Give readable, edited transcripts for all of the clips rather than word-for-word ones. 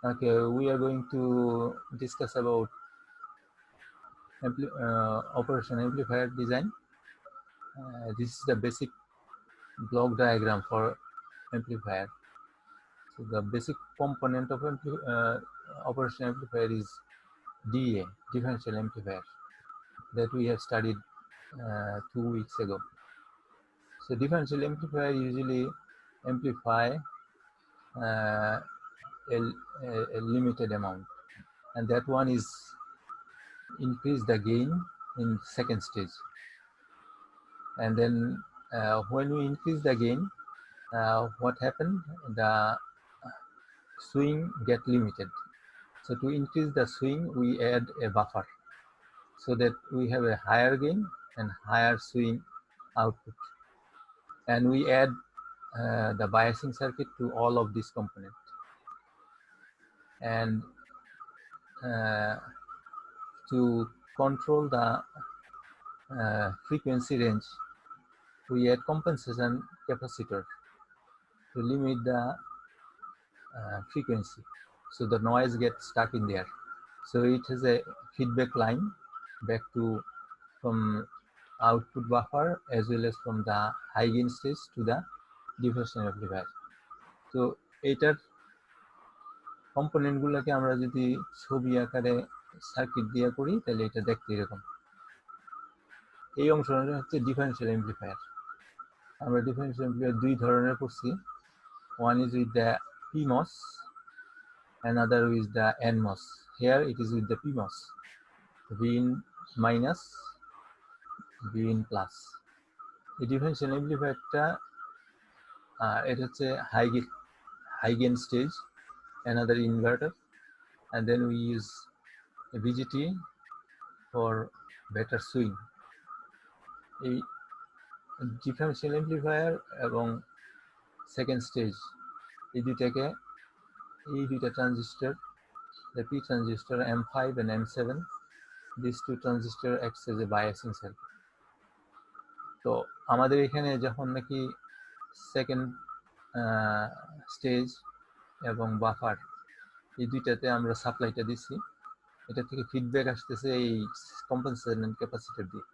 Okay, we are going to discuss about operation amplifier design. This is the basic block diagram for amplifier. So the basic component of operation amplifier is DA, differential amplifier, that we have studied 2 weeks ago. So differential amplifier usually amplify a limited amount, and that one is increase the gain in second stage. And then when we increase the gain, what happened? The swing get limited. So to increase the swing, we add a buffer so that we have a higher gain and higher swing output. And we add the biasing circuit to all of these components. And to control the frequency range, we add compensation capacitor to limit the frequency, so the noise gets stuck in there. So it has a feedback line back to from output buffer as well as from the high gain stage to the diffusion amplifier. তো এটার component গুলোকে আমরা যদি ছবি আকারে circuit দিয়ে করি তাহলে এটা দেখতে এরকম। এই অংশটা হচ্ছে ডিফারেনশিয়াল অ্যাম্পলিফায়ার। আমরা ডিফারেনশিয়াল অ্যাম্পলিফায়ার দুই ধরনের করছি। One is with the PMOS, another is the NMOS. Here it is with the PMOS, Vin minus, Vin plus. The differential amplifier it is a high gain stage, another inverter, and then we use a VGT for better swing. A differential amplifier এবং second stage এই দুইটা transistor, the P transistor M5 and M7, these two transistor acts as a biasing circuit. তো আমাদের এখানে যখন নাকি second stage এবং buffer এই দুইটাতে আমরা সাপ্লাইটা দিচ্ছি, এটা থেকে ফিডব্যাক আসতেছে এই কম্পেনসেশন ক্যাপাসিটর দিয়ে।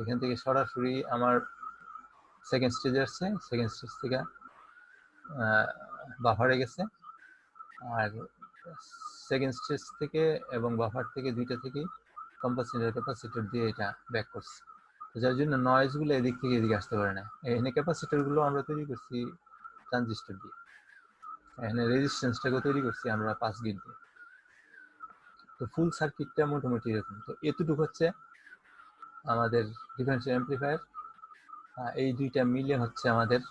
এখান থেকে সরাসরি আমার সেকেন্ড স্টেজ আসছে, সেকেন্ড স্টেজ থেকে বাফারে গেছে, আর সেকেন্ড স্টেজ থেকে এবং বাফার থেকে দুইটা থেকেই কম্পেনসেটর ক্যাপাসিটর দিয়ে এটা ব্যাক করছে, যার জন্য নয়েজ গুলো এদিক থেকে এদিকে আসতে পারে না। এখানে ক্যাপাসিটর গুলো আমরা তৈরি করছি ট্রানজিস্টর দিয়ে, এখানে রেজিস্ট্যান্সটাকে তৈরি করছি আমরা 5 গেট দিয়ে। তো ফুল সার্কিটটা মোটামুটি এরকম। তো এতটুকু হচ্ছে আমাদের ডিফারেনশিয়াল অ্যাম্পলিফায়ার। এই দুইটা মিলে হচ্ছে আমাদের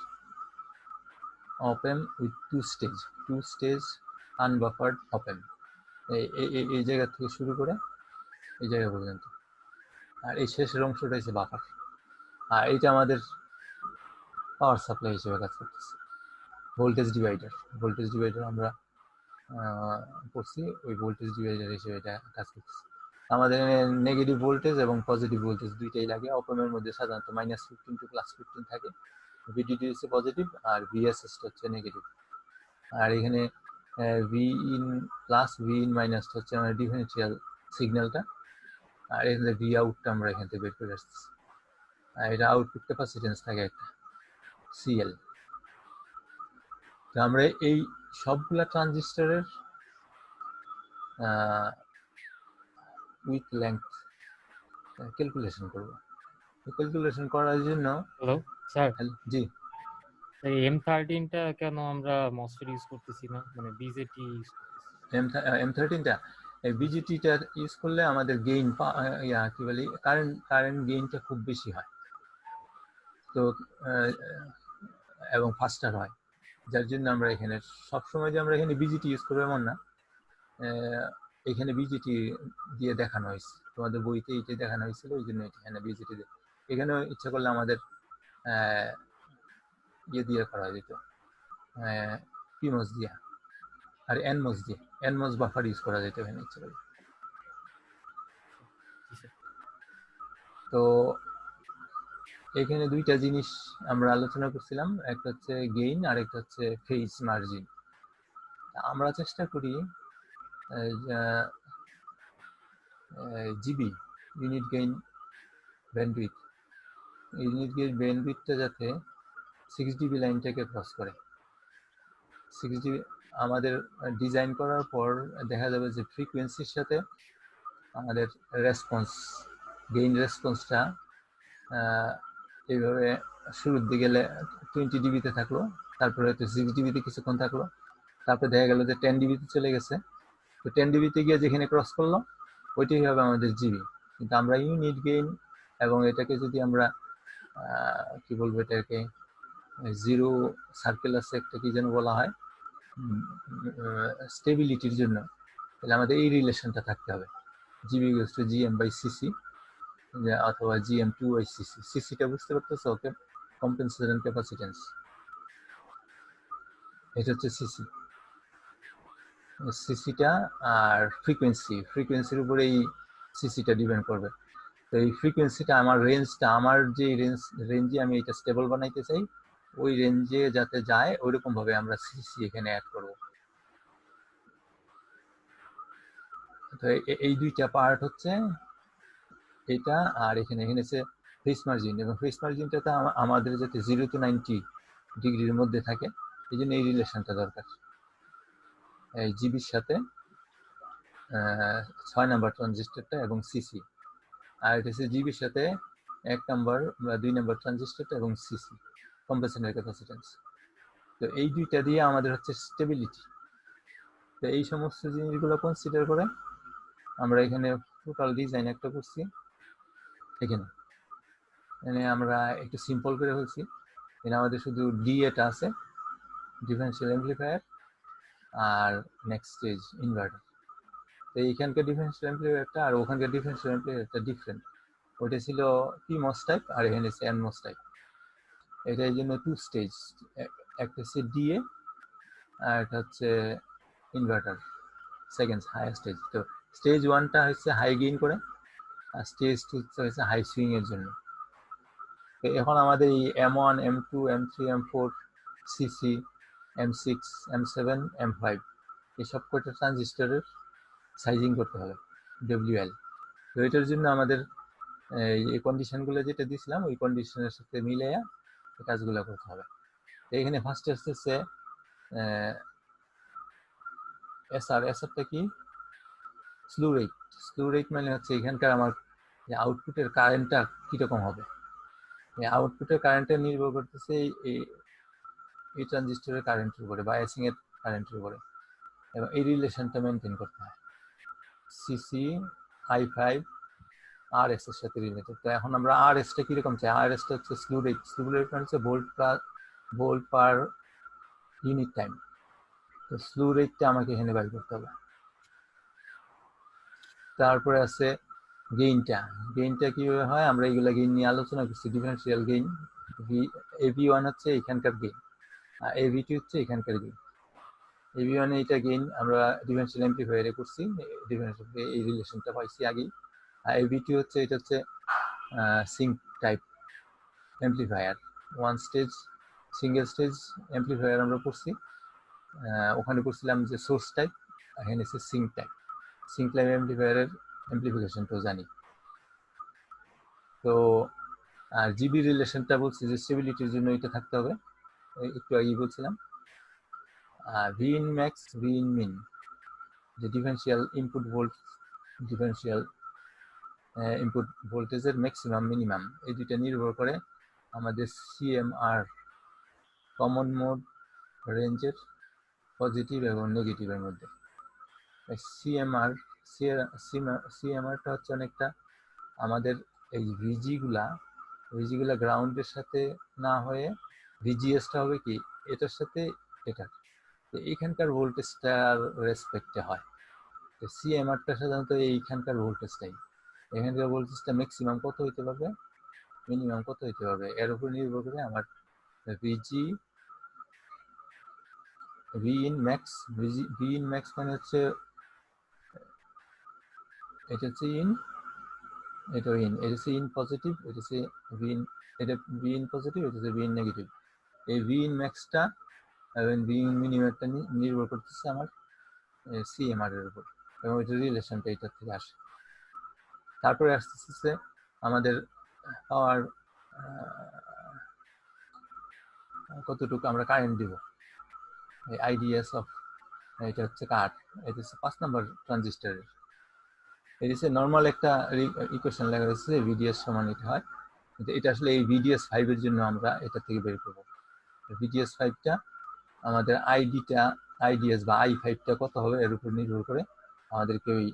অপ-অ্যাম্প উইথ টু স্টেজ আনবাফার্ড অপ-অ্যাম্প। এই জায়গা থেকে শুরু করে এই জায়গা পর্যন্ত, আর এই শেষের অংশটা হচ্ছে বাফার। আর এইটা আমাদের পাওয়ার সাপ্লাই হিসেবে কাজ করতেছে। ভোল্টেজ ডিভাইডার আমরা করছি, ওই ভোল্টেজ ডিভাইডার হিসেবে এটা কাজ করতেছে। আমাদের নেগেটিভ ভোল্টেজ এবং পজিটিভ ভোল্টেজ দুইটাই লাগে। অপ-অ্যাম্পের মধ্যে সাধারণত -15 টু +15 থাকে। VDD হচ্ছে পজিটিভ আর VSS হচ্ছে নেগেটিভ। আর এখানে Vin প্লাস Vin মাইনাস হচ্ছে আমাদের ডিফারেনশিয়াল সিগন্যালটা, আর এখানে ভি আউটটা আমরা এখান থেকে বের করে আসতেছি। আর এটা আউটপুট ক্যাপাসিটেন্স থাকে একটা CL। তো আমরা এই সবগুলা ট্রানজিস্টরের উইথ লেংথ ক্যালকুলেশন করব। ক্যালকুলেশন করার জন্য হ্যালো স্যার, জি এই M13টা কেন আমরা মসফেট ইউজ করতেছি না, মানে বিজেটি ইউজ করতেছি? M13টা বিজিটিটা ইউজ করলে আমাদের গেইন কি বলি কারেন্ট গেইনটা খুব বেশি হয়, তো এবং ফাস্টার হয়, যার জন্য আমরা এখানে সবসময় যে আমরা এখানে বিজিটি ইউজ করবো এমন না। এখানে বিজিটি দিয়ে দেখানো হয়েছে, তোমাদের বইতে এইটা দেখানো হয়েছিল, ওই জন্য এখানে বিজিটি দিয়ে। এখানেও ইচ্ছা করলে আমাদের ইয়ে দিয়ে করা যেত, পিমস দিয়ে আর এনমস বাফার ইউজ করা যেত এখানে ইচ্ছা করলে। তো এখানে দুইটা জিনিস আমরা আলোচনা করছিলাম, একটা হচ্ছে গেইন আর একটা হচ্ছে ফেজ মার্জিন। আমরা চেষ্টা করি GB, unit gain bandwidth, unit gain ব্যান্ডউইথটা যাতে 6 জিবি লাইনটাকে ক্রস করে। 6 জিবি আমাদের ডিজাইন করার পর দেখা যাবে যে ফ্রিকোয়েন্সির সাথে আমাদের রেসপন্স, গেইন রেসপন্সটা এইভাবে শুরুর দিকে 20 ডিবিতে থাকলো, তারপরে হয়তো 6 ডিবিতে কিছুক্ষণ থাকলো, তারপরে দেখা গেল যে 10 ডিবিতে চলে গেছে। তো 10 ডিবিতে গিয়ে যেখানে ক্রস করলো ওইটাই হবে আমাদের জিবি। কিন্তু আমরা ইউনিট গেইন এবং এটাকে যদি আমরা কি বলবো, এটাকে জিরো সার্কেল আছে একটা, কি যেন বলা হয়, স্টেবিলিটির জন্য, তাহলে আমাদের এই রিলেশনটা থাকতে হবে, GB equals to GM by CC অথবা জিএম টু বাই সিসি। সিসিটা বুঝতে পারতেছো? ওকে, কম্পেনসেশন ক্যাপাসিটেন্স, এটা হচ্ছে সিসি। সিসিটা আর ফ্রিকোয়েন্সির উপরে এই সিসিটা ডিপেন্ড করবে। তো এই ফ্রিকোয়েন্সিটা আমার রেঞ্জটা, আমার যে রেঞ্জে আমি এটা স্টেবল বানাইতে চাই, ওই রেঞ্জে যাতে যায় ওইরকম ভাবে আমরা সিসি এখানে অ্যাড করব। তো এই দুইটা পার্ট হচ্ছে এটা, আর এখানে হচ্ছে ফেস মার্জিন, এবং ফেস মার্জিনটা তো আমাদের যাতে 0 to 90 ডিগ্রির মধ্যে থাকে, এই জন্য এই রিলেশনটা দরকার। এই জিবির সাথে 6 নাম্বার ট্রানজিস্টরটা এবং সিসি, আর এটা হচ্ছে জিবির সাথে 1 নাম্বার বা 2 নাম্বার ট্রানজিস্টরটা এবং সিসি, কম্পেনসেশন ক্যাপাসিটেন্স। তো এই দুইটা দিয়ে আমাদের হচ্ছে স্টেবিলিটি। তো এই সমস্ত জিনিসগুলো কনসিডার করে আমরা এখানে টোটাল ডিজাইন একটা করছি। এখানে আমরা একটু সিম্পল করে ফেলছি। এখানে আমাদের শুধু ডিএটা আছে, ডিফারেন্সিয়াল অ্যাম্প্লিফায়ার, আর নেক্সট স্টেজ ইনভার্টার। তো এইখানকার ডিফারেন্সিয়াল অ্যাম্প্লিফায়ারটা আর ওখানকার ডিফারেন্সিয়াল অ্যাম্প্লিফায়ারটা ডিফারেন্ট। ওইটা ছিল পিমস টাইপ আর এখানে হচ্ছে এনমস টাইপ। এটা এই জন্য 2 স্টেজ, একটা হচ্ছে ডিএ আর এটা হচ্ছে ইনভার্টার সেকেন্ড হায়ার স্টেজ। তো স্টেজ 1টা হচ্ছে হাই গেইন করে, আর স্টেজ 2 হচ্ছে হাই সুইং এর জন্য। তো এখন আমাদের এই M1, M2, M3, M4, CC, M6, M7, M5 এসব কয়টা ট্রানজিস্টরের সাইজিং করতে হবে, WL। তো এটার জন্য আমাদের এই কন্ডিশনগুলো যেটা দিয়েছিলাম ওই কন্ডিশনের সাথে মিলে কাজগুলো করতে হবে। তো এখানে ফার্স্টে আসতেছে এসআরটা কি, স্লু রেট। স্লু রেট মানে হচ্ছে এখানকার আমার আউটপুটের কারেন্টটা কীরকম হবে। আউটপুটের কারেন্টটা নির্ভর করতেছে এই ট্রানজিস্টরের কারেন্টের উপরে, বায়াসিং এর কারেন্টের উপরে, এবং এই রিলেশনটা মেনটেন করতে হয়। সিসি I5 RS এর সাথে রিলেটেড। তো এখন আমরা RS টা কিরকম চাই? RS টা হচ্ছে স্লু রেট। স্লু রেট মানে হচ্ছে ভোল্ট পার ইউনিট টাইম। তো স্লু রেটটা আমাকে এখানে বাইর করতে হবে। তারপরে আছে গেইনটা কিভাবে হয়, আমরা এইগুলা গেইন নিয়ে আলোচনা করছি। ডিফারেন্সিয়াল গেইন, AV1 হচ্ছে এখানকার গেইন, আর AV2 হচ্ছে এখানকার গেইন। AV1 এটা গেইন আমরা ডিফারেন্সিয়াল অ্যাম্প্লিফায়ারে করছি, ডিফারেন্সিয়াল এই রিলেশনটা পাইছি আগেই। আর AV2 হচ্ছে এটা হচ্ছে sink type amplifier, one stage single stage amplifier আমরা করছি। ওখানে করছিলাম যে সোর্স টাইপ, এখানে হচ্ছে সিঙ্ক টাইপ অ্যাম্প্লিফায়ারের অ্যাম্প্লিফিকেশনটাও জানি। তো আর জিবি রিলেশনটা বলছি যে স্টেবিলিটির জন্য এটা থাকতে হবে, একটু আগেই বলছিলাম। ভিইন ম্যাক্স, ভিইন মিন, যে ডিফারেন্সিয়াল ইনপুট ভোল্টেজের ম্যাক্সিমাম মিনিমাম, এই দুইটা নির্ভর করে আমাদের CMR, কমন মোড রেঞ্জের পজিটিভ এবং নেগেটিভের মধ্যে। সিএমআরটা হচ্ছে অনেকটা আমাদের এই ভিজিগুলা গ্রাউন্ডের সাথে না হয়ে ভিজিএসটা হবে কি এটার সাথে এটা, তো এইখানকার ভোল্টেজটার রেসপেক্টে হয়। তো সিএমআরটা সাধারণত এইখানকার ভোল্টেজটাই, এখানকার ভোল্টেজটা ম্যাক্সিমাম কত হইতে পারবে, মিনিমাম কত হইতে পারবে, এর উপর নির্ভর করে আমার ভিইন ম্যাক্স মানে হচ্ছে এটা হচ্ছে ইন, এটা হচ্ছে ইন পজিটিভ, এটা হচ্ছে ভিইন, এটা ভিইন পজিটিভ, এটা হচ্ছে ভিইন নেগেটিভ। এই ভিইন ম্যাক্সটা এবং বিং মিনিমামটা নির্ভর করতেছে আমার সিএমআর এর উপর, এবং এটা রিলেশনটা এটার থেকে আসে। তারপরে আসতেছে আমাদের পাওয়ার কতটুকু আমরা কারেন্ট দিব, আইডিএস অফ, এটা হচ্ছে কাট, এটা হচ্ছে 5 নম্বর ট্রানজিস্টরের। এটা হচ্ছে নর্মাল একটা ইকুয়েশন লেখা হচ্ছে ভিডিএস সমান এটা হয়, কিন্তু এটা আসলে এই ভিডিএস 5 এর জন্য আমরা এটা থেকে বের করব। ভিডিএস 5টা আমাদের আইডিএস বা i5টা কত হবে এর উপর নির্ভর করে আমাদেরকে ওই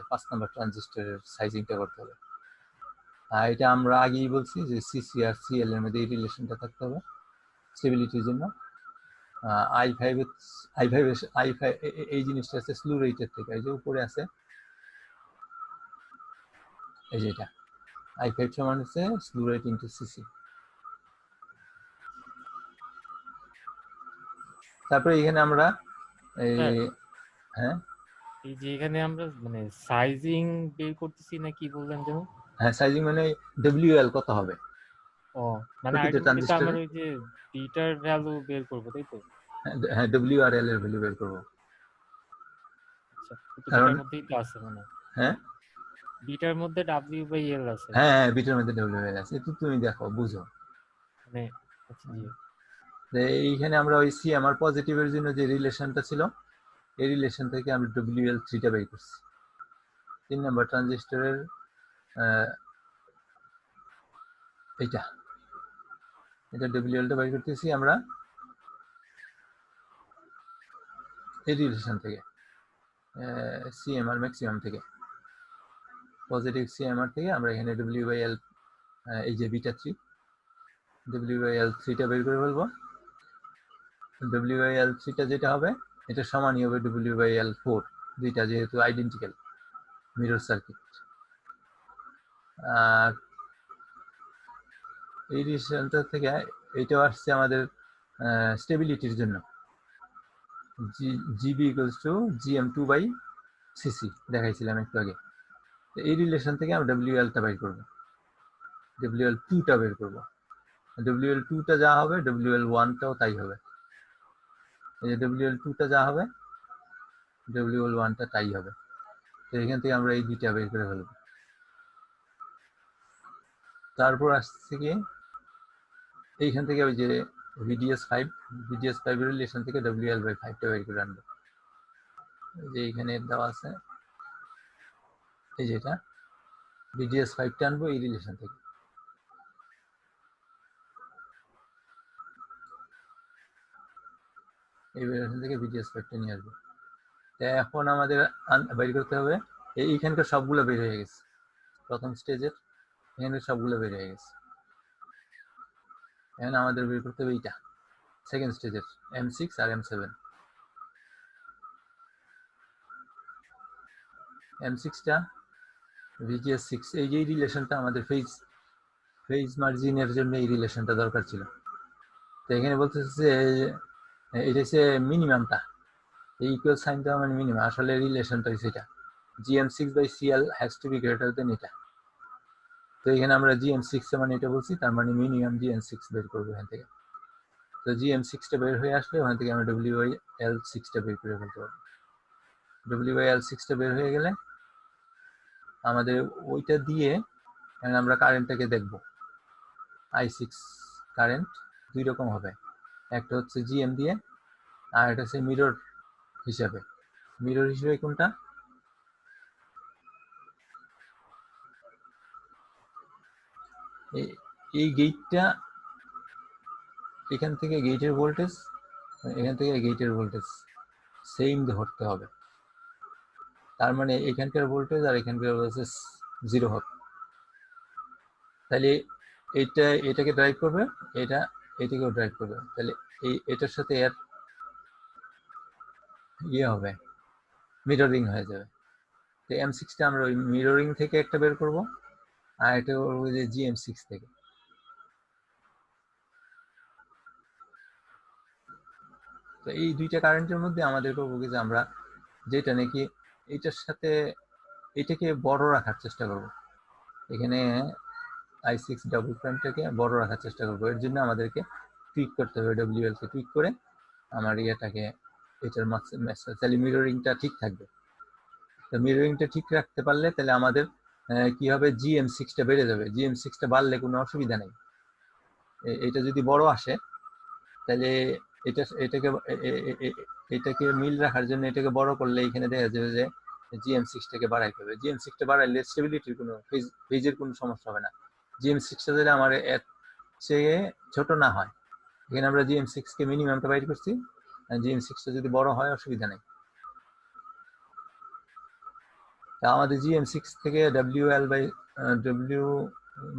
5 নম্বর ট্রানজিস্টরের সাইজিংটা করতে হবে। আর এটা আমরা আগেই বলছি যে সিসি আর সিএল এর মধ্যে এই রিলেশনটা থাকতে হবে স্টেবিলিটির জন্য। i5 এই জিনিসটা আছে স্লু রেটের থেকে, এই যে উপরে আছে এই যে এটা i5 সমান হচ্ছে স্লু রেট ইনটু সিসি। তারপরে এখানে আমরা হ্যাঁ এই যে এখানে আমরা মানে সাইজিং বের করতেছি না কি বললেন যেন? হ্যাঁ, সাইজিং মানে ডব্লিউএল কত হবে, ও মানে প্রতিটা এটা ট্রানজিস্টর, আমরা ওই যে বিটার ভ্যালু বের করব তাই তো? হ্যাঁ ডব্লিউআরএল এর ভ্যালু বের করব। আচ্ছা, তো কারণ বিটার মধ্যেই তো আছে মানে, হ্যাঁ বিটার মধ্যে ডাব্লিউ বাই এল আছে হ্যাঁ বিটার মধ্যে ডব্লিউএল আছে, একটু তুমি দেখো বুঝো। মানে। আচ্ছা জি। এইখানে আমরা ওই সিএমআর পজিটিভের জন্য যে রিলেশনটা ছিল এই রিলেশন থেকে আমরা WL3টা বের করছি। 3 নম্বর ট্রানজিস্টরের এটা WLটা বের করতেছি আমরা এই রিলেশন থেকে, সিএমআর ম্যাক্সিমাম থেকে, পজিটিভ সিএমআর থেকে আমরা এখানে W/L এই যে বিটা 3 W/L3টা বের করে ফেলবো। W/L3টা যেটা হবে এটা সমানই হবে W/L4, দুইটা যেহেতু আইডেন্টিক্যাল মিরর সার্কিট। আর এই রিলেশনটা থেকে এইটাও আসছে আমাদের স্টেবিলিটির জন্য, GB ইকুয়ালস টু GM2/CC দেখাইছিলাম একটু আগে। এই রিলেশন থেকে আমরা WL-টা বের করবো, WL2টা বের করবো। WL2টা যা হবে WL1টাও তাই হবে। এই যে WL2টা যা হবে WL1টা তাই হবে। তো এখান থেকে আমরা এই দুইটা বের করে ফেলবো। তারপর আসছে কি এইখান থেকে ওই যে VDS5 এর রিলেশন থেকে WL/5টা বের করে আনবো। এই যে এখানে দেওয়া আছে এই যেটা VDS5টা আনবো এই রিলেশন থেকে। এই রিলেশন থেকে VDS5টা নিয়ে আসবো। এখন আমাদের বের করতে হবে এইখানকার সবগুলো বের হয়ে গেছে, প্রথম স্টেজের এখানে সবগুলো বের হয়ে গেছে। এখন আমাদের বের করতে হবে এইটা সেকেন্ড স্টেজের M6 আর M7। M6টা VGS6 এই যে রিলেশনটা আমাদের ফেজ মার্জিনের জন্য এই রিলেশনটা দরকার ছিল। তো এখানে বলতেছে যে এটা হচ্ছে মিনিমামটা, এই ইকুয়াল সাইনটা মানে মিনিমাম, আসলে রিলেশনটা হচ্ছে এটা GM6/CL has to be greater than এটা। তো এখানে আমরা GM6 মানে এটা বলছি, তার মানে মিনিমাম GM6 বের করবো এখান থেকে। তো GM6টা বের হয়ে আসলে ওখান থেকে আমরা WL6টা বের করে ফেলতে পারবো। WL6টা বের হয়ে গেলে আমাদের ওইটা দিয়ে আমরা কারেন্টটাকে দেখব। I6 কারেন্ট দুই রকম হবে, একটা হচ্ছে GM দিয়ে আর একটা হচ্ছে মিরর হিসাবে। মিরর হিসাবে কোনটা? এই গেটটা, এখান থেকে গেটের ভোল্টেজ, এখান থেকে গেটের ভোল্টেজ সেম ধরতে হবে, তার মানে এখানকার ভোল্টেজ আর এখানকার ভোল্টেজ 0 হবে। তাহলে এটাকে ড্রাইভ করবে, এটাকেও ড্রাইভ করবে, তাহলে এটার সাথে এর হবে, মিররিং হয়ে যাবে। তো M6টা আমরা ওই মিররিং থেকে একটা বের করব আর এটা করবো যে GM6 থেকে। তো এই দুইটা কারেন্টের মধ্যে আমাদের করবো কি যে আমরা যেটা নাকি এটার সাথে এটাকে বড় রাখার চেষ্টা করব, এখানে I6 ডাবল প্রাইমটাকে বড় রাখার চেষ্টা করবো। এর জন্য আমাদেরকে টুইক করতে হবে, WL কে টুইক করে আমার ইয়েটাকে এটার তাহলে মিররিংটা ঠিক থাকবে। তো মিররিংটা ঠিক রাখতে পারলে তাহলে আমাদের কি হবে, GM6টা বেড়ে যাবে। GM6টা বাড়লে কোনো অসুবিধা নেই। এটা যদি বড় আসে তাহলে এটাকে মিল রাখার জন্য এটাকে বড় করলে এখানে দেখা যাবে যে GM6টাকে বাড়াইতে হবে। GM6টা বাড়াইলে স্টেবিলিটির কোনো ফেজের কোনো সমস্যা হবে না। GM6টা যদি আমার এর চেয়ে ছোট না হয়, এখানে আমরা GM6কে মিনিমামটা বাইর করছি, GM6টা যদি বড় হয় অসুবিধা নেই। আমাদের GM6 থেকে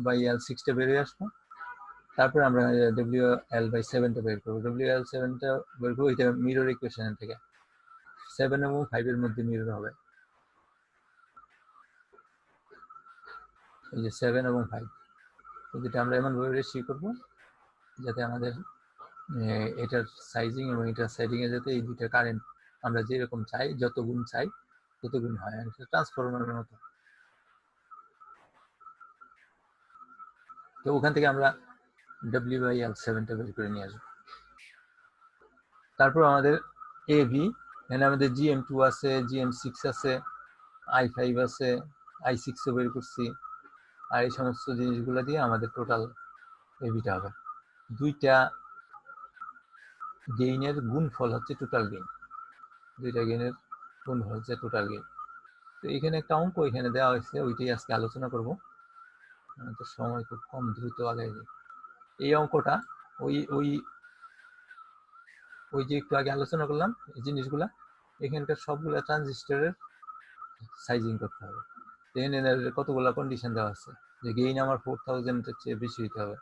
W/L6টা বেরিয়ে আসবো, তারপরে আমরা WL/7টা বের করবো। WL7টা বের করবো এটা মিরর ইকুয়েশন থেকে 7 এবং 5 এর মধ্যে মিরর হবে। এই যে 7 এবং 5 যেটা আমরা এমন ভাবে রেশিও করবো যাতে আমাদের এটার সাইজিং এবং এটার সেটিং এ যাতে এই দুইটা কারেন্ট আমরা যেরকম চাই, যত গুণ চাই তত গুণ হয়, আর এটা ট্রান্সফরমারের মতো। তো ওখান থেকে আমরা W/L7টা বের করে নিয়ে আসবো। তারপর আমাদের AB, এখানে আমাদের GM2 আছে, GM6 আছে, I5 আছে, I6ও বের করছি, আর এই সমস্ত জিনিসগুলো দিয়ে আমাদের টোটাল এবিটা হবে। দুইটা গেইনের গুণফল হচ্ছে টোটাল গেইন, দুইটা গেইনের গুণফল হচ্ছে টোটাল গেইন। তো এখানে একটা অঙ্ক এখানে দেওয়া হয়েছে, ওইটাই আজকে আলোচনা করব। তো সময় খুব কম, দ্রুত আগায় যাই। এই অঙ্কটা ওই ওই ওই যে একটু আগে আলোচনা করলাম এই জিনিসগুলা, এখানকার সবগুলা ট্রানজিস্টরের সাইজিং করতে হবে। এখানে কতগুলা কন্ডিশন দেওয়া আছে যে গেইন আমার 4000 এর চেয়ে বেশি হতে হবে,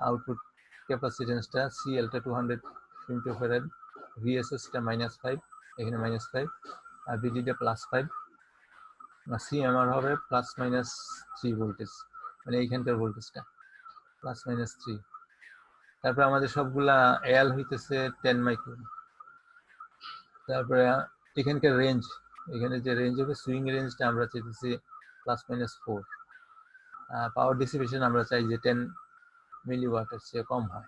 আউটপুট ক্যাপাসিটেন্সটা CL টা 200 ফেমটোফ্যারাড, VSS টা -5, এখানে -5, আর VDD টা +5, CMR হবে ±3 ভোল্টেজ, মানে এইখানকার ভোল্টেজটা ±3। তারপরে আমাদের সবগুলা L হইতেছে 10 মাইক্রো। তারপরে এখানকার রেঞ্জ, এখানে যে রেঞ্জ হবে সুইং রেঞ্জটা আমরা চাইতেছি ±4। পাওয়ার ডিসিপেশন আমরা চাই যে 10 মিলিওয়াটের চেয়ে কম হয়।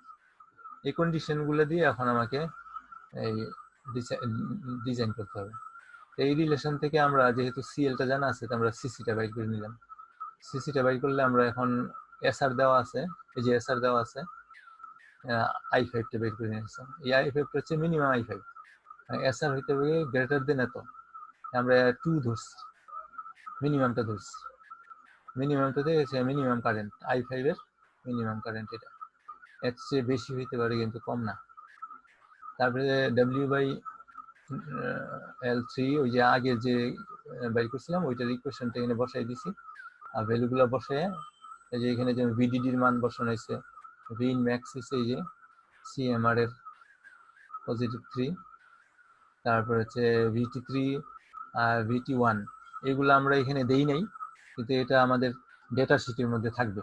এই কন্ডিশনগুলো দিয়ে এখন আমাকে এই ডিজাইন করতে হবে। এই রিলেশন থেকে আমরা যেহেতু CL টা জানা আছে, আমরা CC টা বাইর করে নিলাম। CC টা বাইর করলে আমরা এখন SR দেওয়া আছে, এই যে SR দেওয়া আছে, I5 টা বাইর করে নিয়েছি। এই I5 টা হচ্ছে মিনিমাম I5, SR হইতে হবে গ্রেটার দেন এত, আমরা 2 ধরছি, মিনিমামটা ধরছি। মিনিমামটা দিয়ে মিনিমাম কারেন্ট I5 এর মিনিমাম কারেন্ট, এটা এর চেয়ে বেশি হইতে পারে কিন্তু কম না। তারপরে W/L3 ওই যে আগে যে বাইর করছিলাম ওইটার ইকুয়েশনটা এখানে বসাই দিছি, আর ভ্যালুগুলো বসায় এই যে এখানে যে VDD এর মান বসানো হয়েছে, Vin max হচ্ছে এই যে CMR এর +3, তারপর হচ্ছে VT3 আর VT1, এগুলো আমরা এখানে দেই নাই, কিন্তু এটা আমাদের ডেটা শিটের মধ্যে থাকবে।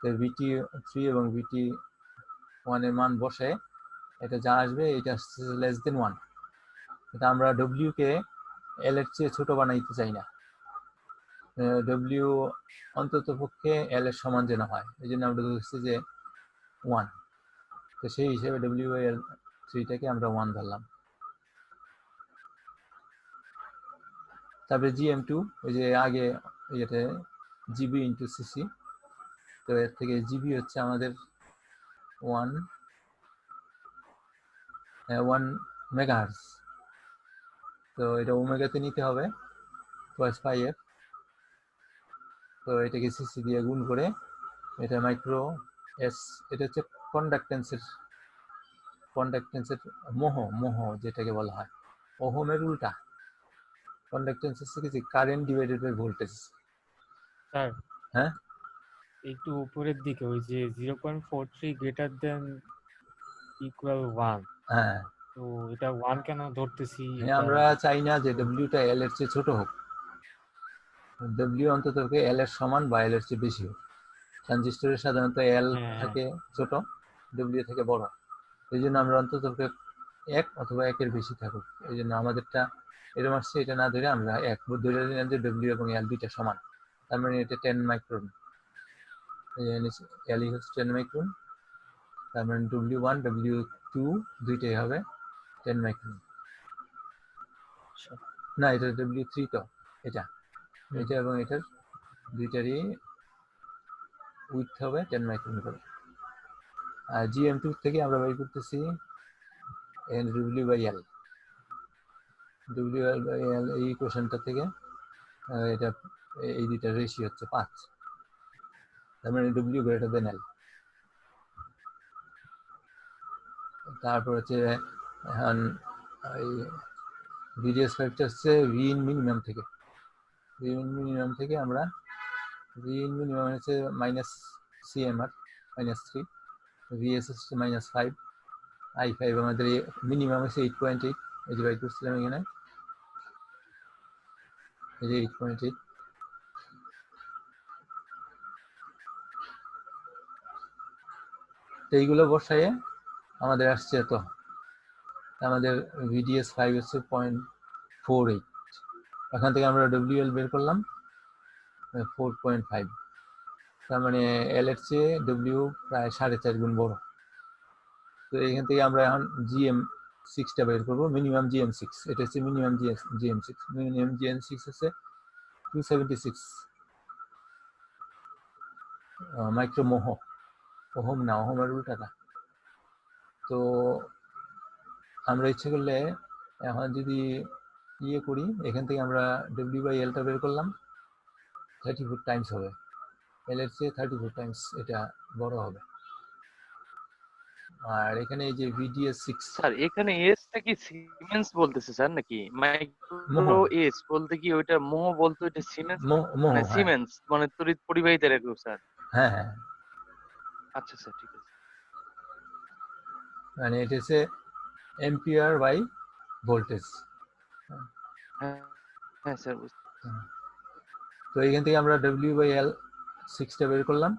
তো VT3 এবং VT1 এর মান বসে এটা যা আসবে এটা <1। এটা আমরা W কে L এর চেয়ে ছোট বানাইতে চাই না, W অন্তত পক্ষে L এর সমান যেন হয়, এই জন্য আমরা ধরছি যে 1। তো সেই হিসেবে W/L3টাকে আমরা 1 ধরলাম। তারপরে GM2 ওই যে আগে ইয়েতে GB × CC, তো এর থেকে GB হচ্ছে আমাদের 1 মেগাহার্জ। তো এটা ওমেগাতে নিতে হবে +πf, তো এটাকে CC দিয়ে গুণ করে এটা মাইক্রো S, এটা হচ্ছে কন্ডাক্টেন্সের মোহ যেটাকে বলা হয়, ওহমের উল্টা। কন্ডাক্টেন্স হচ্ছে কি current divided by voltage. Sir হ্যাঁ, একটু উপরের দিকে ওই যে 0.43 গ্রেটার দেন ইকুয়াল 1, হ্যাঁ, তো এটা 1 কেন ধরতেছি? হ্যাঁ, এটা আমরা চাই না যে W টা L এর চেয়ে ছোট হোক, W অন্তত L এর সমান বা L এর চেয়ে বেশি হোক। ট্রানজিস্টরের সাধারণত L হ্যাঁ থাকে ছোট, W থেকে বড়, এই জন্য আমরা অন্তত 1 অথবা 1 এর বেশি থাকুক, এই জন্য আমাদেরটা এরকম আসছে। এটা না ধরে আমরা 1 ধরে নিলাম যে W এবং L দুইটা সমান, তার মানে এটা 10 মাইক্রন, L হচ্ছে 10 মাইক্রন, তার মানে W1 টু দুইটাই হবে 10 মাইক্রন। আচ্ছা। না, এটা W3 তো, এটা হুম। এবং এটার দুইটারই উইথ হবে 10 মাইক্রন করে। আর GM2 থেকে আমরা বের করতেছি W/L। W/L এই ইকুয়েশনটা থেকে এটা এই দুইটা রেশিও হচ্ছে 5, তার মানে W গ্রেটার দেন L। তারপর হচ্ছে এখন এই VDS ফ্যাক্টর হচ্ছে V in মিনিমাম থেকে, V in মিনিমাম থেকে আমরা V in মিনিমাম হচ্ছে -CMR -3, VS হচ্ছে -5, I5 আমাদের মিনিমাম হচ্ছে 8.8, এই যে বাইর করছিলাম এখানে, এই যে 8.8। তো এইগুলো বসায়ে আমাদের আসছে এত, আমাদের VDS 5 হচ্ছে 0.48, এখান থেকে আমরা WL বের করলাম 4.5, তার মানে L এর চেয়ে W প্রায় 4.5 গুণ বড়। তো এখান থেকে আমরা এখন GM6টা বের করবো, মিনিমাম GM6, এটা হচ্ছে মিনিমাম GM6, মিনিমাম GM6 হচ্ছে 276 মাইক্রোমোহ, ওহম না, ওহমের উল্টাটা। তো আমরা ইচ্ছে করলে এখন যদি ইয়ে করি, এখান থেকে আমরা W/Lটা বের করলাম 34 টাইমস হবে, L এর চেয়ে 34 টাইমস এটা বড় হবে। আর এখানে এই যে VDS6, স্যার এখানে এসটা কি সিমেন্স বলতেছে স্যার নাকি মাইক্রো এস বলতে কি ওইটা মোহ বলতে ওইটা সিমেন্স মানে হ্যাঁ সিমেন্স মানে তড়িৎ পরিবাহীদের একক স্যার। হ্যাঁ হ্যাঁ, আচ্ছা স্যার ঠিক আছে। মানে এটা হচ্ছে এম্পিয়ার বাই ভোল্টেজ। হ্যাঁ হ্যাঁ স্যার বুঝতে। তো এইখান থেকে আমরা W/L6টা বের করলাম।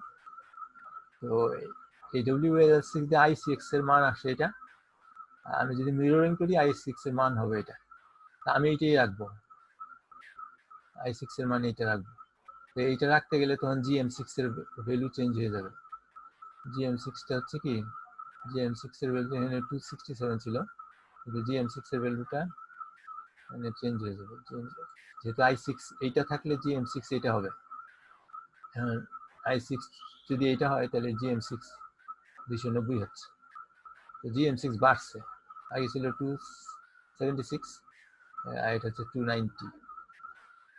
তো এই W/L6 দিয়ে I6 এর মান আসে এটা, আমি যদি মিররিং করি I6 এর মান হবে এটা, আমি এইটাই রাখবো, I6 এর মান এটা রাখবো। তো এইটা রাখতে গেলে তখন GM6 এর ভ্যালু চেঞ্জ হয়ে যাবে। GM6টা হচ্ছে কি, GM6 এর ভ্যালু এখানে 267 ছিল, কিন্তু GM6 এর ভ্যালুটা মানে চেঞ্জ হয়ে যাবে, যেহেতু I6 এইটা থাকলে GM6 এটা হবে। হ্যাঁ, I6 যদি এটা হয় তাহলে GM6 290 হচ্ছে। তো GM6 বাড়ছে, আগে ছিল 276 আর এটা হচ্ছে 290।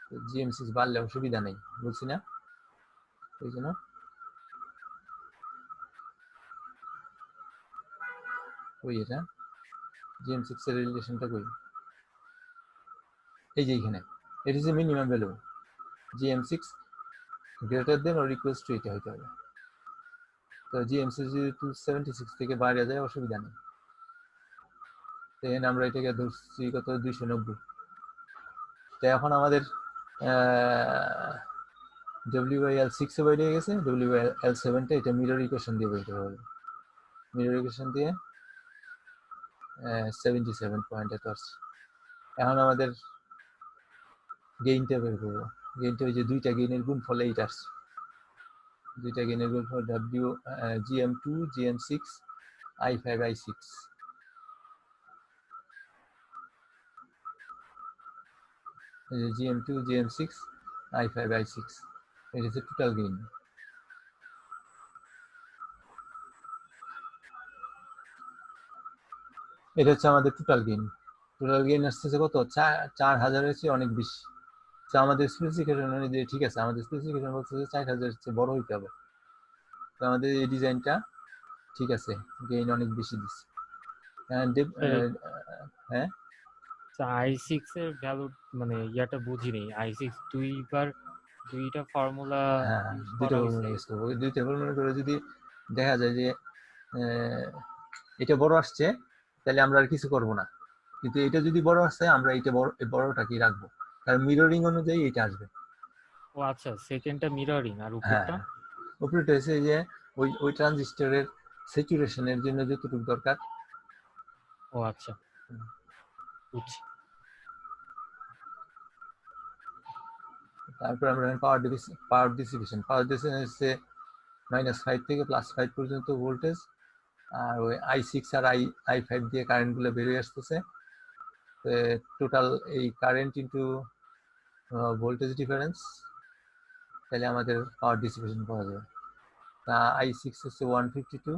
তো GM6 বাড়লে অসুবিধা নেই, বলছি না, ওই জন্য ওই এটা GM6 এর রিলেশনটা কই, এই যে এখানে এটা হচ্ছে minimum value, GM6 greater than or equals to এটা হইতে হবে। তো GM6 যদি 276 থেকে বাইরে যায় অসুবিধা নেই। তো এখানে আমরা এটাকে ধরছি কত, 290। তো এখন আমাদের W/L6 বেরিয়ে গেছে, W/L7টা এটা মিরর ইকুয়েশন দিয়ে বের করতে হবে, মিরর ইকুয়েশন দিয়ে 77 পয়েন্ট এত আসছে। এখন আমাদের গেইনটা বের করবো, গেইনটা ওই যে দুইটা গেইনের গুণফল এইটা আসছে, দুইটা গেইনের গুণফল GM2 GM6 I5 I6, GM2 GM6 I5 I6, এটা হচ্ছে টোটাল গেইন। এটা হচ্ছে আমাদের টোটাল গেইন। টোটাল গেইন আসতেছে কত, 4000-এর চেয়ে অনেক বেশি। আমাদের স্পেসিফিকেশন অনুযায়ী ঠিক আছে, আমাদের স্পেসিফিকেশন বলছে যে 4000-এর চেয়ে বড় হইতে হবে। তো আমাদের এই ডিজাইনটা ঠিক আছে, গেইন অনেক বেশি দিচ্ছে। হ্যাঁ I6 এর ভ্যালু মানে ইয়াটা বুঝিনি, I6 দুইটা ফর্মুলা হ্যাঁ, ইউজ দুইটা করা ফর্মুলা হয়েছে। ইউজ করবো, দুইটা ফর্মুলা করে যদি দেখা যায় যে এটা বড় আসছে তাহলে আমরা আর কিছু করব না, কিন্তু এটা যদি বড় আসছে আমরা এটা বড়টাকেই রাখবো, কারণ মিররিং অনুযায়ী এটা আসবে। ও আচ্ছা, সেকেন্ডটা মিররিং আর হ্যাঁ, উপরটা উপরেটা হচ্ছে যে ওই ট্রানজিস্টরের স্যাচুরেশনের জন্য যতটুকু দরকার। ও আচ্ছা বুঝছি। তারপর আমরা পাওয়ার ডিসিপেশন হচ্ছে -5 থেকে +5 পর্যন্ত ভোল্টেজ, আর ওই I6 আর I5 দিয়ে কারেন্টগুলো বেরিয়ে আসতেছে। টোটাল এই কারেন্ট ইন্টু ভোল্টেজ ডিফারেন্স, তাহলে আমাদের পাওয়ার ডিসিপেশন পাওয়া যাবে। তা I6 হচ্ছে 152,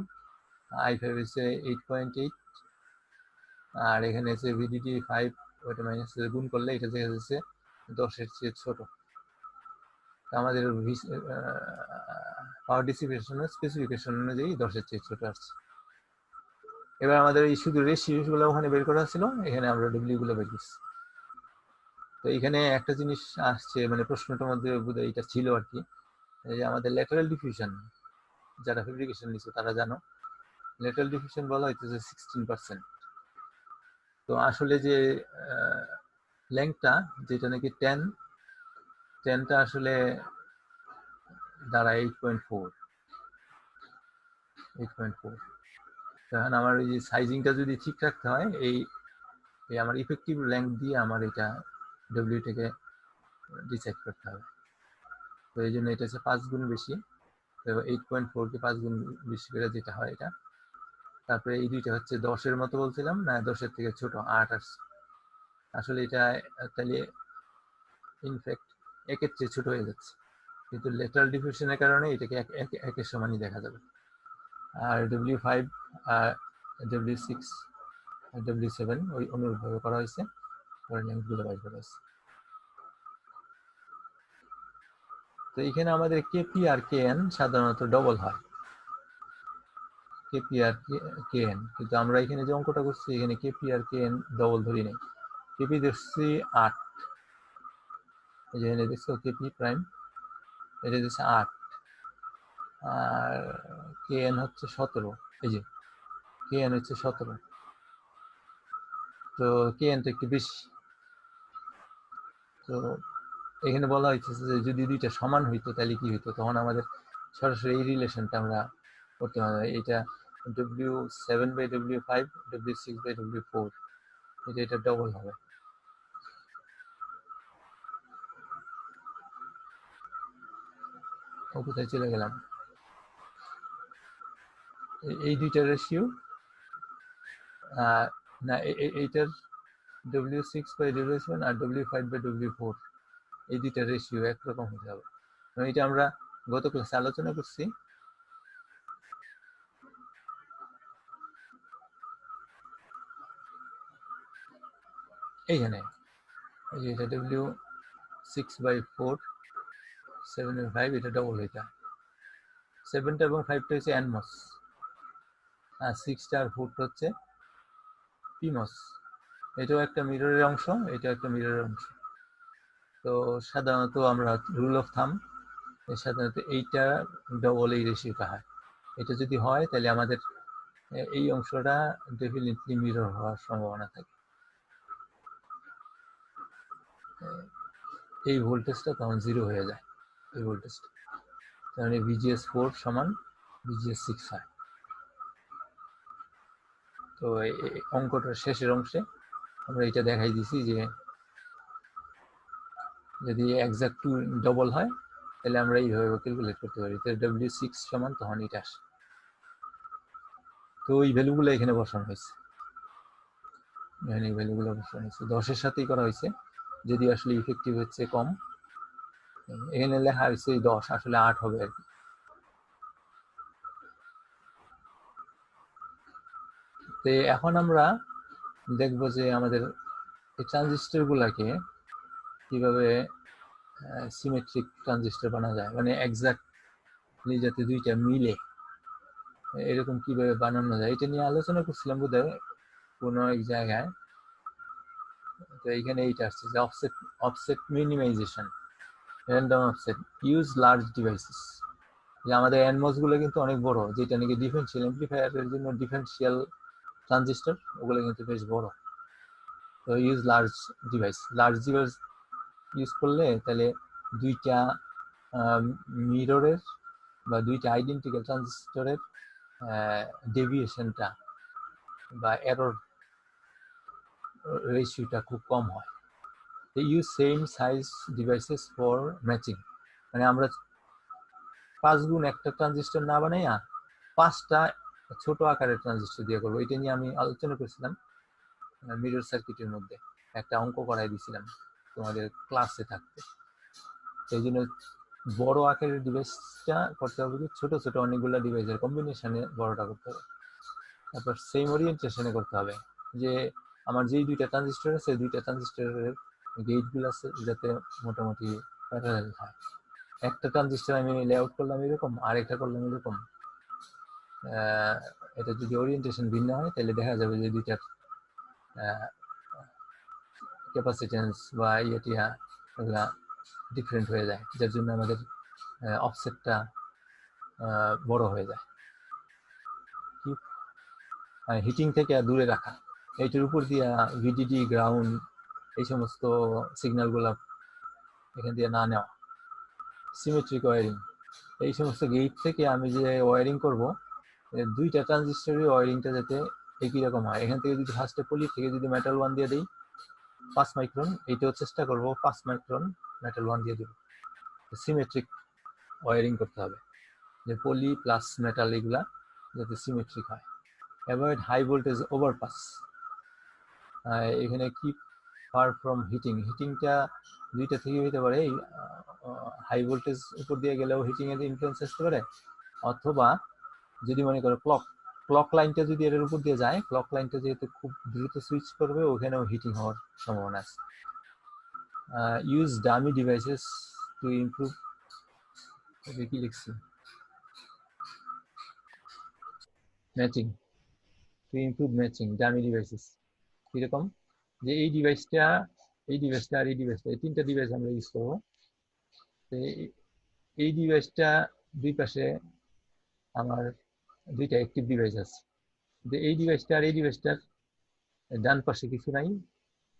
I5 হচ্ছে 8.8, আর এখানে হচ্ছে VDD 5, ওইটা মাইনাস গুণ করলে এটা দেখা যাচ্ছে 10-এর চেয়ে ছোট। আমাদের পাওয়ার ডিসিপেশনের স্পেসিফিকেশন অনুযায়ী 10-এর চেয়ে ছোট আসছে। এবার আমাদের এই শুধু রেশিওগুলো ওখানে বের করা ছিল, এখানে আমরা ডব্লিউ গুলো বের করছি। তো এখানে একটা জিনিস আসছে, মানে প্রশ্নটার মধ্যে বোধহয় এটা ছিল আর কি, যে আমাদের ল্যাটারাল ডিফিউশন, যারা ফেব্রিকেশন নিচ্ছে তারা জানো, ল্যাটারাল ডিফিউশন বলা হইতেছে 16%। তো আসলে যে লেংথটা, যেটা নাকি 10টা আসলে দাঁড়ায় 8.4। তখন আমার ওই যে সাইজিংটা যদি ঠিক রাখতে হয়, এই আমার ইফেক্টিভ লেংথ দিয়ে আমার এটা ডব্লিউটাকে ডিসাইড করতে হবে। তো এই জন্য এটা হচ্ছে 5 গুণ বেশি, তো 8.4 কে 5 গুণ বেশি করে যেটা হয় এটা। তারপরে এই দুইটা হচ্ছে 10-এর মতো বলছিলাম না, 10-এর থেকে ছোট 8 আসছে। আসলে এটা তাহলে ইনফ্যাক্ট 1-এর চেয়ে ছোট হয়ে যাচ্ছে, কিন্তু ল্যাটারাল ডিফিউশনের কারণে এটাকে একের সমানই দেখা যাবে। আর W5 আর W6 আর W7 ওই অনুরূপভাবে করা হয়েছে, লেন্থগুলো বাইর করা হয়েছে। তো এখানে আমাদের কেপি আর কেএন সাধারণত ডবল হয়, কেপি আর কেএন, কিন্তু আমরা এখানে যে অঙ্কটা করছি এখানে কেপি আর কেএন ডবল ধরি নাই। কেপি দেখছি 8, এই যে এখানে দেখছো কেপি প্রাইম, এটা দেখছে 8, আর কেএন হচ্ছে 17, এই যে কেএন হচ্ছে 17। তো কেএন তো একটু বেশি। তো এখানে বলা হয়েছে যে যদি দুইটা সমান হইতো তাহলে কি হইতো, তখন আমাদের সরাসরি এই রিলেশনটা আমরা করতে হবে। এটা W7/W5, W6/W4, এটা ডবল হবে। ও কোথায় চলে গেলাম? এই দুইটা রেশিও না, এইটার W6/W7 আর W5/W4, এই দুইটা রেশিও একরকম হতে হবে। এটা আমরা গত ক্লাসে আলোচনা করছি। এইখানে এটা W6/4, 7/5, এটা ডবল হইতে হয়। 7টা এবং 5টা হচ্ছে এনমস, আর 6টা আর 4টা হচ্ছে পিমস। এটাও একটা মিররের অংশ, এটা একটা মিররের অংশ। তো সাধারণত আমরা রুল অফ থাম, সাধারণত এইটা ডবল এই রেশিওটা হয়। এটা যদি হয় তাহলে আমাদের এই অংশটা ডেফিনেটলি মিরর হওয়ার সম্ভাবনা থাকে। এই ভোল্টেজটা তখন 0 হয়ে যায়, এই ভোল্টেজটা, তাহলে VGS4 সমান VGS6 হয়। তো অঙ্কটার শেষের অংশে আমরা এটা দেখাই দিছি যে যদি এক্সাক্ট 2 ডবল হয় তাহলে আমরা এইভাবে ক্যালকুলেট করতে পারি, তাহলে W6 সমান তখন এটা আসে। তো এই ভ্যালুগুলো এখানে বসানো হয়েছে, এখানে এই ভ্যালুগুলো বসানো হয়েছে 10-এর সাথেই করা হয়েছে, যদি আসলে ইফেক্টিভ হচ্ছে কম। এখানে লেখা হয়েছে 10, আসলে 8 হবে আর কি। তো এখন আমরা দেখবো যে আমাদের এই ট্রানজিস্টর গুলাকে কিভাবে সিমেট্রিক ট্রানজিস্টর বানানো যায়, মানে এক্সাক্টলি যাতে দুইটা মিলে এরকম কিভাবে বানানো যায়, এটা নিয়ে আলোচনা করছিলাম বোধহয় কোনো এক জায়গায়। তো এইখানে এইটা আসছে যে offset minimisation, random offset, use large devices. যে আমাদের এনমস গুলো কিন্তু অনেক বড়, যেটা নাকি ডিফারেন্সিয়াল এমপ্লিফায়ারের জন্য ডিফারেন্সিয়াল ট্রানজিস্টর, ওগুলো কিন্তু বেশ বড়। তো ইউজ লার্জ ডিভাইস ইউজ করলে তাহলে দুইটা মিররের বা দুইটা আইডেন্টিক্যাল ট্রানজিস্টরের ডেভিয়েশনটা বা এরর রেশিওটা খুব কম হয়। Use seem size devices for matching, মানে আমরা 5 গুণ একটা ট্রানজিস্টর না বানাইয়া 5টা ছোট আকারের ট্রানজিস্টর দিয়ে করবো। এটা নিয়ে আমি আলোচনা করছিলাম মিরর সার্কিটের মধ্যে, একটা অঙ্ক করাই দিয়েছিলাম তোমাদের ক্লাসে থাকতে। সেই জন্য বড় আকারের ডিভাইসটা করতে হবে কি, ছোট ছোট অনেকগুলো ডিভাইসের কম্বিনেশনে বড়টা করতে হবে। তারপর সেম ওরিয়েন্টেশনে করতে হবে, যে আমার যেই দুইটা ট্রানজিস্টর আছে দুইটা ট্রানজিস্টরের গেটগুলো আছে যাতে মোটামুটি প্যারালাল হয়। একটা ট্রানজিস্টর আমি লেআউট করলাম এরকম, আরেকটা করলাম এরকম, এটা যদি ওরিয়েন্টেশন ভিন্ন হয় তাহলে দেখা যাবে যে দুইটার ক্যাপাসিটেন্স বা ইয়েটিয়া এগুলা ডিফারেন্ট হয়ে যায়, যার জন্য আমাদের অফসেটটা বড় হয়ে যায়। হিটিং থেকে দূরে রাখা, এইটার উপর দিয়ে ভিডিডি গ্রাউন্ড এই সমস্ত সিগন্যালগুলো এখান দিয়ে না নেওয়া। সিমেট্রিক ওয়ারিং, এই সমস্ত গেট থেকে আমি যে ওয়ারিং করব দুইটা ট্রানজিস্টরের ওয়ারিংটা যাতে একই রকম হয়। এখান থেকে যদি ফার্স্টে পলি থেকে যদি মেটাল 1 দিয়ে দিই 5 মাইক্রন, এইটাও চেষ্টা করব 5 মাইক্রন মেটাল 1 দিয়ে দেব। সিমেট্রিক ওয়ারিং করতে হবে, যে পলি প্লাস মেটাল এগুলা যাতে সিমেট্রিক হয়। অ্যাভয়েড হাই ভোল্টেজ ওভারপাস, এখানে কিপ ফার ফ্রম হিটিং, হিটিংটা দুইটা থেকে হতে পারে, হাই ভোল্টেজ উপর দিয়ে গেলেও হিটিং এর ইনফ্লুয়েন্স আসতে পারে, অথবা যদি মনে করো ক্লক লাইনটা যদি এর উপর দিয়ে যায়, ক্লক লাইনটা যেহেতু খুব দ্রুত সুইচ করবে ওখানেও হিটিং হওয়ার সম্ভাবনা আছে। Use dummy devices to improve, কি লিখছি, matching, to improve matching dummy devices. কিরকম, যে এই ডিভাইসটা আর এই ডিভাইসটা, এই তিনটা ডিভাইস আমরা ইউজ করবো। এই ডিভাইসটা দুই পাশে আমার দুইটা অ্যাক্টিভ ডিভাইস আছে, যে এই ডিভাইসটা আর এই ডিভাইসটার ডান পাশে কিছু নাই,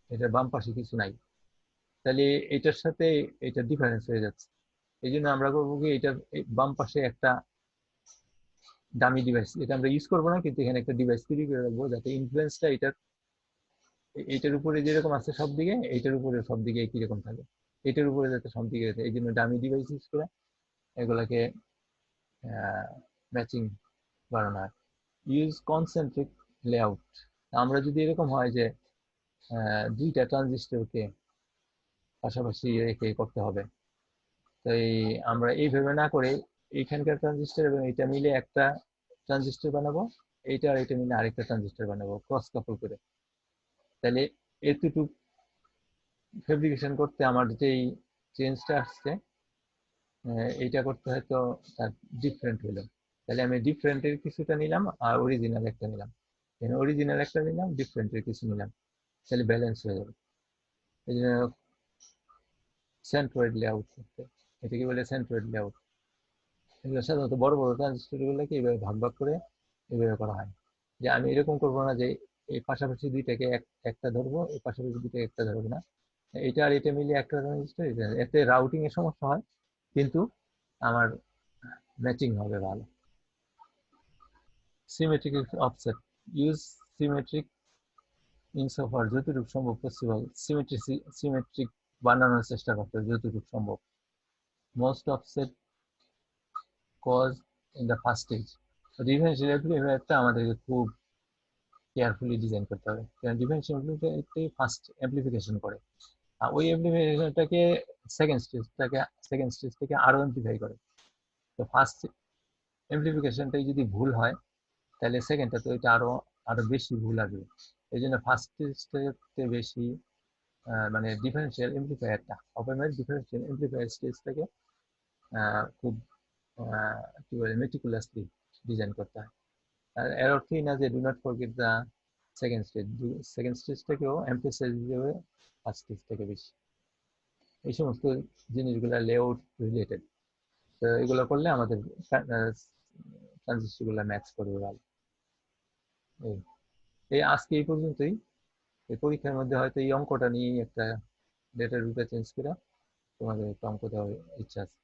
এটা বাম পাশে কিছু নাই, তাহলে এটার সাথে এটা ডিফারেন্স হয়ে যাচ্ছে। এই জন্য আমরা করবো কি, এটার বাম পাশে একটা দামি ডিভাইস, এটা আমরা ইউজ করবো না, কিন্তু এখানে একটা ডিভাইস তৈরি করে রাখবো যাতে ইনফ্লুয়েন্সটা এটার উপরে যেরকম আছে সব দিকে, এইটার উপরে সব দিকে একই রকম থাকে, এটার উপরে যাতে সব দিকে, এই জন্য দামি ডিভাইস ইউজ করে এগুলাকে ম্যাচিং বাড়ানো হয়। ইউজ কনসেন্ট্রিক লেআউট, আমরা যদি এরকম হয় যে দুইটা ট্রানজিস্টরকে পাশাপাশি রেখে করতে হবে, তাই আমরা এইভাবে না করে এইখানকার ট্রানজিস্টর এবং এটা মিলে একটা ট্রানজিস্টর বানাবো, এইটা আর এটা মিলে আরেকটা ট্রানজিস্টর বানাবো ক্রস কাপল করে। তাহলে এতটুকু ফেব্রিকেশন করতে আমার যেই চেঞ্জটা আসছে এইটা করতে হয়তো তার ডিফারেন্ট হলো, তাহলে আমি ডিফারেন্টের কিছুটা নিলাম আর অরিজিনাল একটা নিলাম, অরিজিনাল একটা নিলাম ডিফারেন্টের কিছু নিলাম, তাহলে ব্যালেন্স হয়ে যাবে। এই জন্য সেন্ট্রয়েড লেআউট করতে, এটা কি বলে সেন্ট্রয়েড লেআউট। এগুলো সাধারণত বড় বড় ট্রানজিস্টর গুলোকে এইভাবে ভাগ ভাগ করে এইভাবে করা হয়, যে আমি এরকম করবো না যে এই পাশাপাশি দুইটাকে একটা ধরবো, এই পাশাপাশি দুইটাকে একটা ধরবো না, এটা আর এটা মিলিয়ে একটা ট্রানজিস্টর, এতে রাউটিং এর সমস্যা হয় কিন্তু আমার ম্যাচিং হবে ভালো। সিমেট্রিক অফসেট, ইউজ সিমেট্রিক ইনসোফার যতটুকু সম্ভব পসিবল সিমেট্রিক বানানোর চেষ্টা করতে হবে যতটুকু সম্ভব। Most offset cause in the first stage, differential অ্যামপ্লিফায়ারটা আমাদেরকে খুব কেয়ারফুলি ডিজাইন করতে হবে, কারণ ডিফারেন্সিয়াল অ্যামপ্লিফায়ারটাই ফার্স্ট অ্যামপ্লিফিকেশন করে, আর ওই অ্যামপ্লিফিকেশনটাকে সেকেন্ড স্টেজ থেকে আরো অ্যামপ্লিফাই করে। তো ফার্স্ট অ্যামপ্লিফিকেশনটাই যদি ভুল হয় তাহলে সেকেন্ডটা তো এটা আরো আরো বেশি ভুল আসবে। এই জন্য ফার্স্ট স্টেজটাতে বেশি মানে ডিফারেন্সিয়াল অ্যামপ্লিফায়ারটা অপারেন্ট ডিফারেন্সিয়াল অ্যামপ্লিফায়ার স্টেজটাকে খুব কি বলে মেটিকুলাসলি ডিজাইন করতে হয়। আর এর অর্থই না যে do not forget the second স্টেজটাকেও এমফেসাইজ দিতে ফার্স্ট স্টেজ থেকে বেশি। এই সমস্ত জিনিসগুলো লেআউট রিলেটেড, তো এগুলো করলে আমাদের ট্রানজিস্টরগুলো ম্যাচ করবে ভালো। এই আজকে এই পর্যন্তই, এই পরীক্ষার মধ্যে হয়তো এই অঙ্কটা নিয়ে একটা ডেটার রুটে চেঞ্জ করে তোমাদের একটা অঙ্ক দেওয়ার ইচ্ছা আছে।